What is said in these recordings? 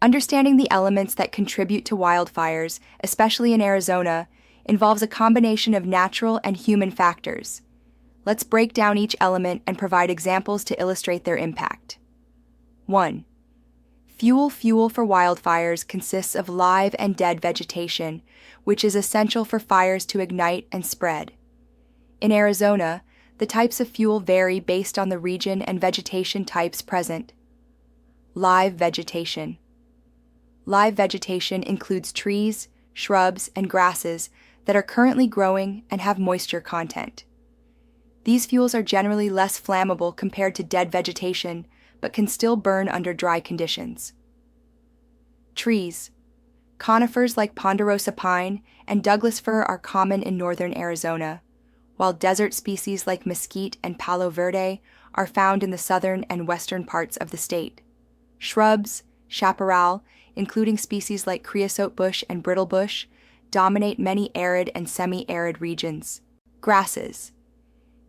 Understanding the elements that contribute to wildfires, especially in Arizona, involves a combination of natural and human factors. Let's break down each element and provide examples to illustrate their impact. 1. Fuel for wildfires consists of live and dead vegetation, which is essential for fires to ignite and spread. In Arizona, the types of fuel vary based on the region and vegetation types present. Live vegetation. Live vegetation includes trees, shrubs, and grasses that are currently growing and have moisture content. These fuels are generally less flammable compared to dead vegetation, but can still burn under dry conditions. Trees. Conifers like ponderosa pine and Douglas fir are common in northern Arizona, while desert species like mesquite and palo verde are found in the southern and western parts of the state. Shrubs, chaparral, including species like creosote bush and brittle bush, dominate many arid and semi-arid regions. Grasses.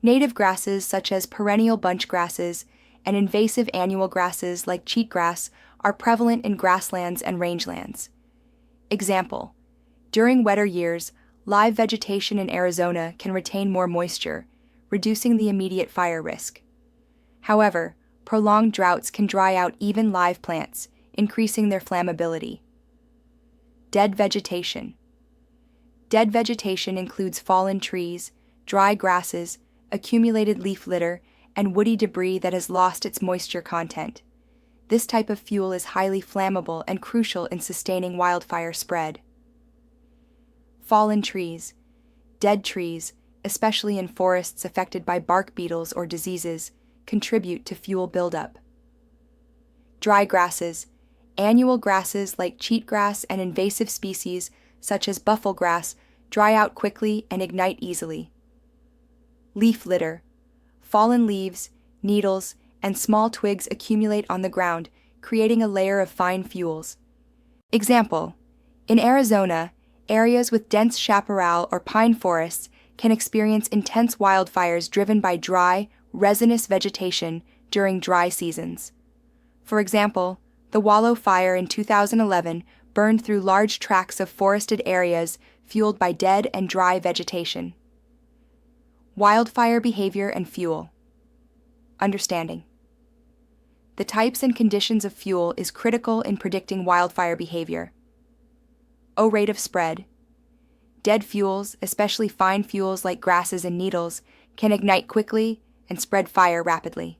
Native grasses such as perennial bunch grasses and invasive annual grasses like cheatgrass are prevalent in grasslands and rangelands. Example: during wetter years, live vegetation in Arizona can retain more moisture, reducing the immediate fire risk. However, prolonged droughts can dry out even live plants, increasing their flammability. Dead vegetation. Dead vegetation includes fallen trees, dry grasses, accumulated leaf litter, and woody debris that has lost its moisture content. This type of fuel is highly flammable and crucial in sustaining wildfire spread. Fallen trees. Dead trees, especially in forests affected by bark beetles or diseases, contribute to fuel buildup. Dry grasses. Annual grasses like cheatgrass and invasive species such as bufflegrass dry out quickly and ignite easily. Leaf litter. Fallen leaves, needles, and small twigs accumulate on the ground, creating a layer of fine fuels. Example: in Arizona, areas with dense chaparral or pine forests can experience intense wildfires driven by dry, resinous vegetation during dry seasons. For example, the Wallow Fire in 2011 burned through large tracts of forested areas fueled by dead and dry vegetation. Wildfire behavior and fuel. Understanding. The types and conditions of fuel is critical in predicting wildfire behavior. Rate of spread. Dead fuels, especially fine fuels like grasses and needles, can ignite quickly and spread fire rapidly.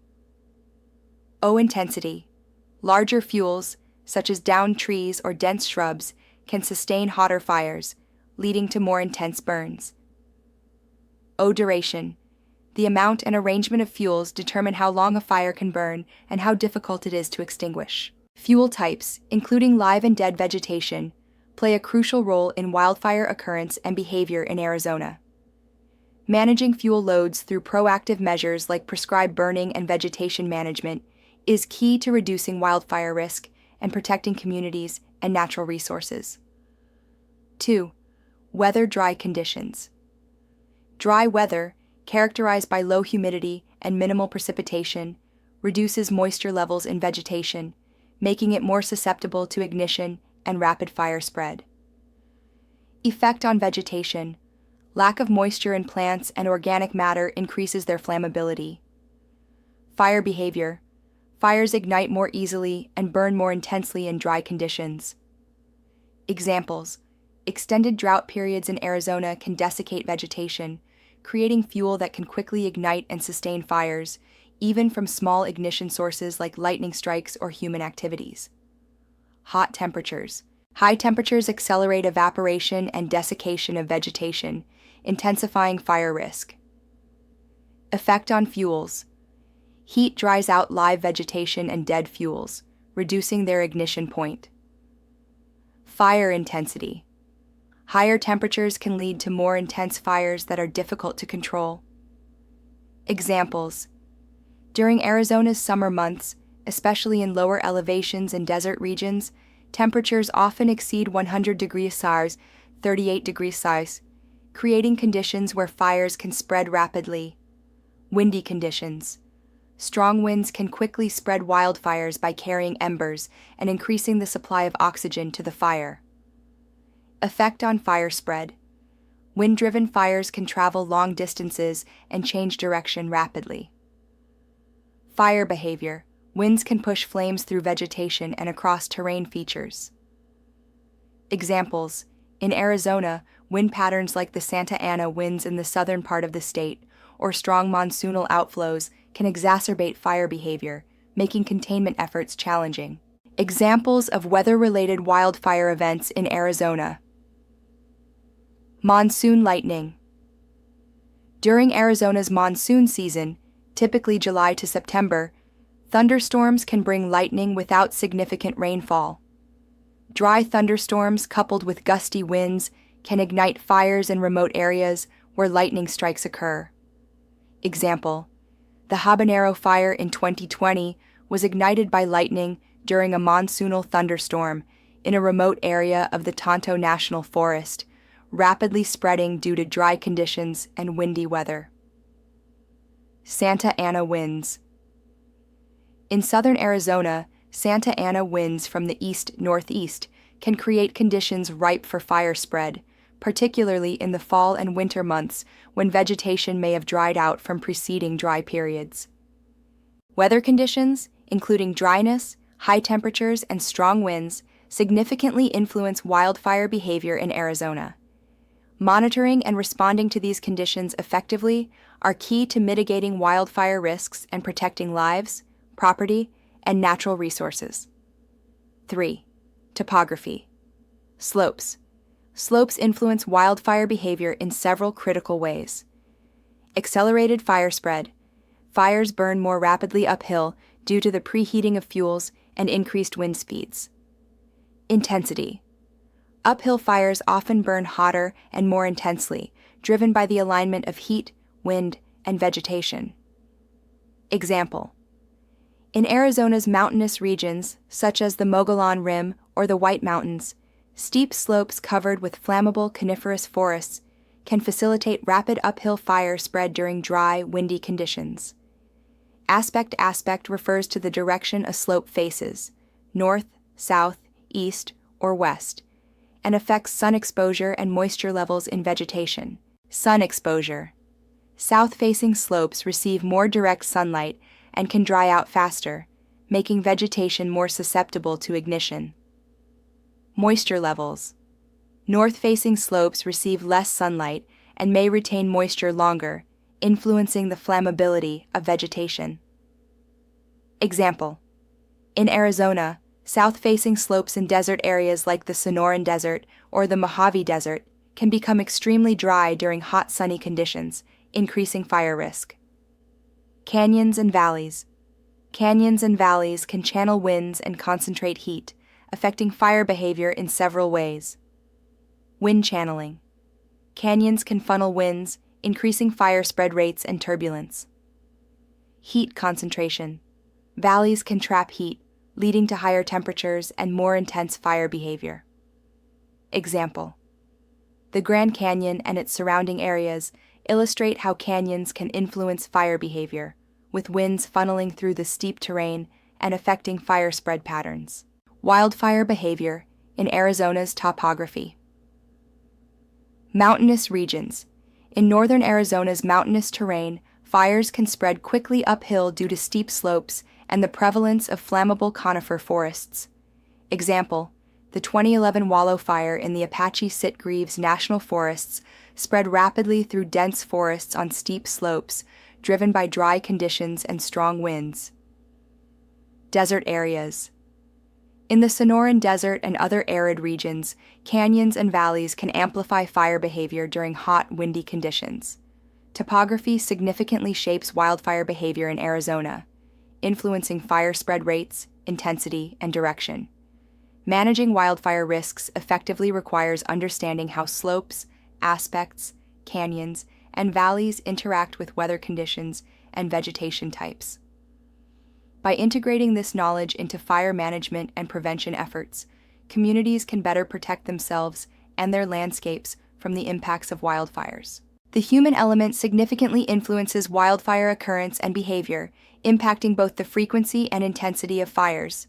Intensity. Larger fuels, such as downed trees or dense shrubs, can sustain hotter fires, leading to more intense burns. Duration. The amount and arrangement of fuels determine how long a fire can burn and how difficult it is to extinguish. Fuel types, including live and dead vegetation, play a crucial role in wildfire occurrence and behavior in Arizona. Managing fuel loads through proactive measures like prescribed burning and vegetation management is key to reducing wildfire risk and protecting communities and natural resources. 2. Weather-dry conditions. Dry weather, characterized by low humidity and minimal precipitation, reduces moisture levels in vegetation, making it more susceptible to ignition and rapid fire spread. Effect on vegetation. Lack of moisture in plants and organic matter increases their flammability. Fire behavior. Fires ignite more easily and burn more intensely in dry conditions. Examples: extended drought periods in Arizona can desiccate vegetation, creating fuel that can quickly ignite and sustain fires, even from small ignition sources like lightning strikes or human activities. Hot temperatures. High temperatures accelerate evaporation and desiccation of vegetation, intensifying fire risk. Effect on fuels. Heat dries out live vegetation and dead fuels, reducing their ignition point. Fire intensity. Higher temperatures can lead to more intense fires that are difficult to control. Examples: during Arizona's summer months, especially in lower elevations and desert regions, temperatures often exceed 100 degrees Celsius, 38 degrees Celsius, creating conditions where fires can spread rapidly. Windy conditions. Strong winds can quickly spread wildfires by carrying embers and increasing the supply of oxygen to the fire. Effect on fire spread. Wind-driven fires can travel long distances and change direction rapidly. Fire behavior. Winds can push flames through vegetation and across terrain features. Examples: in Arizona, wind patterns like the Santa Ana winds in the southern part of the state, or strong monsoonal outflows, can exacerbate fire behavior, making containment efforts challenging. Examples of weather-related wildfire events in Arizona. Monsoon lightning. During Arizona's monsoon season, typically July to September, thunderstorms can bring lightning without significant rainfall. Dry thunderstorms coupled with gusty winds can ignite fires in remote areas where lightning strikes occur. Example: the Habanero Fire in 2020 was ignited by lightning during a monsoonal thunderstorm in a remote area of the Tonto National Forest, rapidly spreading due to dry conditions and windy weather. Santa Ana winds. In southern Arizona, Santa Ana winds from the east-northeast can create conditions ripe for fire spread, particularly in the fall and winter months when vegetation may have dried out from preceding dry periods. Weather conditions, including dryness, high temperatures, and strong winds, significantly influence wildfire behavior in Arizona. Monitoring and responding to these conditions effectively are key to mitigating wildfire risks and protecting lives, property, and natural resources. 3. Topography. Slopes. Slopes influence wildfire behavior in several critical ways. Accelerated fire spread. Fires burn more rapidly uphill due to the preheating of fuels and increased wind speeds. Intensity. Uphill fires often burn hotter and more intensely, driven by the alignment of heat, wind, and vegetation. Example: in Arizona's mountainous regions, such as the Mogollon Rim or the White Mountains, steep slopes covered with flammable coniferous forests can facilitate rapid uphill fire spread during dry, windy conditions. Aspect refers to the direction a slope faces, north, south, east, or west, and affects sun exposure and moisture levels in vegetation. Sun exposure. South-facing slopes receive more direct sunlight and can dry out faster, making vegetation more susceptible to ignition. Moisture levels. North-facing slopes receive less sunlight and may retain moisture longer, influencing the flammability of vegetation. Example: in Arizona, south-facing slopes in desert areas like the Sonoran Desert or the Mojave Desert can become extremely dry during hot sunny conditions, increasing fire risk. Canyons and valleys. Canyons and valleys can channel winds and concentrate heat, affecting fire behavior in several ways. Wind channeling. Canyons can funnel winds, increasing fire spread rates and turbulence. Heat concentration. Valleys can trap heat, leading to higher temperatures and more intense fire behavior. Example: the Grand Canyon and its surrounding areas illustrate how canyons can influence fire behavior, with winds funneling through the steep terrain and affecting fire spread patterns. Wildfire behavior in Arizona's topography. Mountainous regions. In northern Arizona's mountainous terrain, fires can spread quickly uphill due to steep slopes and the prevalence of flammable conifer forests. Example: the 2011 Wallow Fire in the Apache Sitgreaves National Forests spread rapidly through dense forests on steep slopes, driven by dry conditions and strong winds. Desert areas. In the Sonoran Desert and other arid regions, canyons and valleys can amplify fire behavior during hot, windy conditions. Topography significantly shapes wildfire behavior in Arizona, influencing fire spread rates, intensity, and direction. Managing wildfire risks effectively requires understanding how slopes, aspects, canyons, and valleys interact with weather conditions and vegetation types. By integrating this knowledge into fire management and prevention efforts, communities can better protect themselves and their landscapes from the impacts of wildfires. The human element significantly influences wildfire occurrence and behavior, impacting both the frequency and intensity of fires.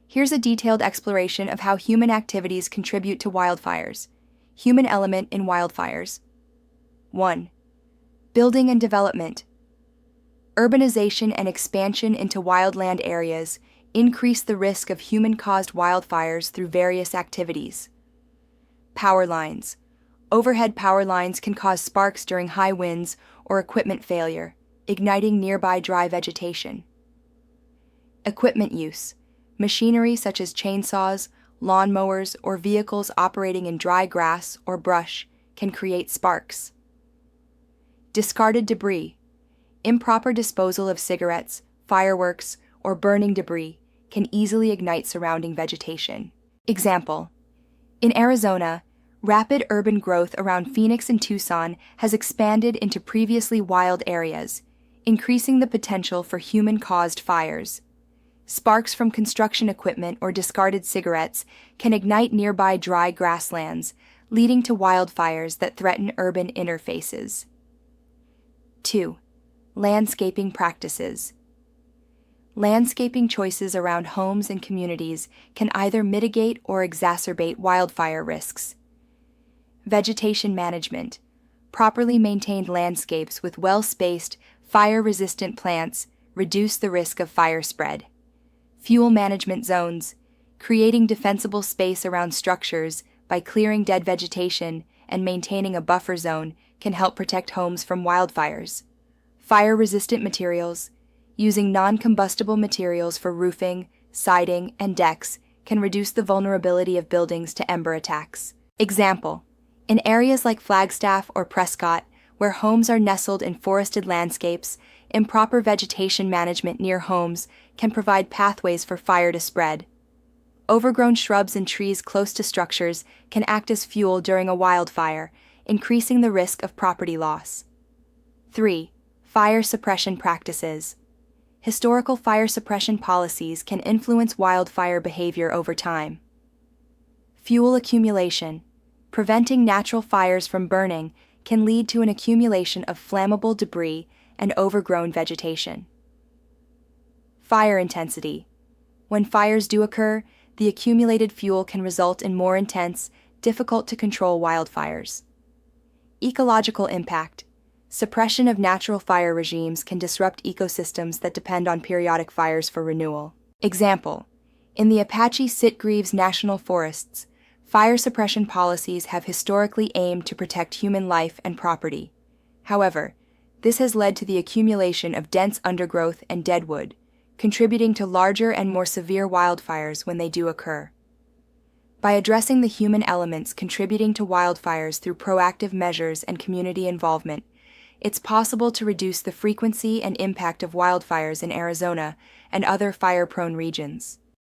Here's a detailed exploration of how human activities contribute to wildfires. Human element in wildfires. 1. Building and development. Urbanization and expansion into wildland areas increase the risk of human-caused wildfires through various activities. Power lines. Overhead power lines can cause sparks during high winds or equipment failure, igniting nearby dry vegetation. Equipment use. Machinery such as chainsaws, lawnmowers, or vehicles operating in dry grass or brush can create sparks. Discarded debris. Improper disposal of cigarettes, fireworks, or burning debris can easily ignite surrounding vegetation. Example: in Arizona, rapid urban growth around Phoenix and Tucson has expanded into previously wild areas, increasing the potential for human-caused fires. Sparks from construction equipment or discarded cigarettes can ignite nearby dry grasslands, leading to wildfires that threaten urban interfaces. 2. Landscaping practices. Landscaping choices around homes and communities can either mitigate or exacerbate wildfire risks. Vegetation management. Properly maintained landscapes with well-spaced, fire-resistant plants reduce the risk of fire spread. Fuel management zones. Creating defensible space around structures by clearing dead vegetation and maintaining a buffer zone can help protect homes from wildfires. Fire-resistant materials. Using non-combustible materials for roofing, siding, and decks can reduce the vulnerability of buildings to ember attacks. Example: in areas like Flagstaff or Prescott, where homes are nestled in forested landscapes, improper vegetation management near homes can provide pathways for fire to spread. Overgrown shrubs and trees close to structures can act as fuel during a wildfire, increasing the risk of property loss. 3. Fire suppression practices. Historical fire suppression policies can influence wildfire behavior over time. Fuel accumulation. Preventing natural fires from burning can lead to an accumulation of flammable debris and overgrown vegetation. Fire intensity. When fires do occur, the accumulated fuel can result in more intense, difficult-to-control wildfires. Ecological impact. Suppression of natural fire regimes can disrupt ecosystems that depend on periodic fires for renewal. Example: in the Apache Sitgreaves National Forests, fire suppression policies have historically aimed to protect human life and property. However, this has led to the accumulation of dense undergrowth and deadwood, contributing to larger and more severe wildfires when they do occur. By addressing the human elements contributing to wildfires through proactive measures and community involvement, it's possible to reduce the frequency and impact of wildfires in Arizona and other fire-prone regions.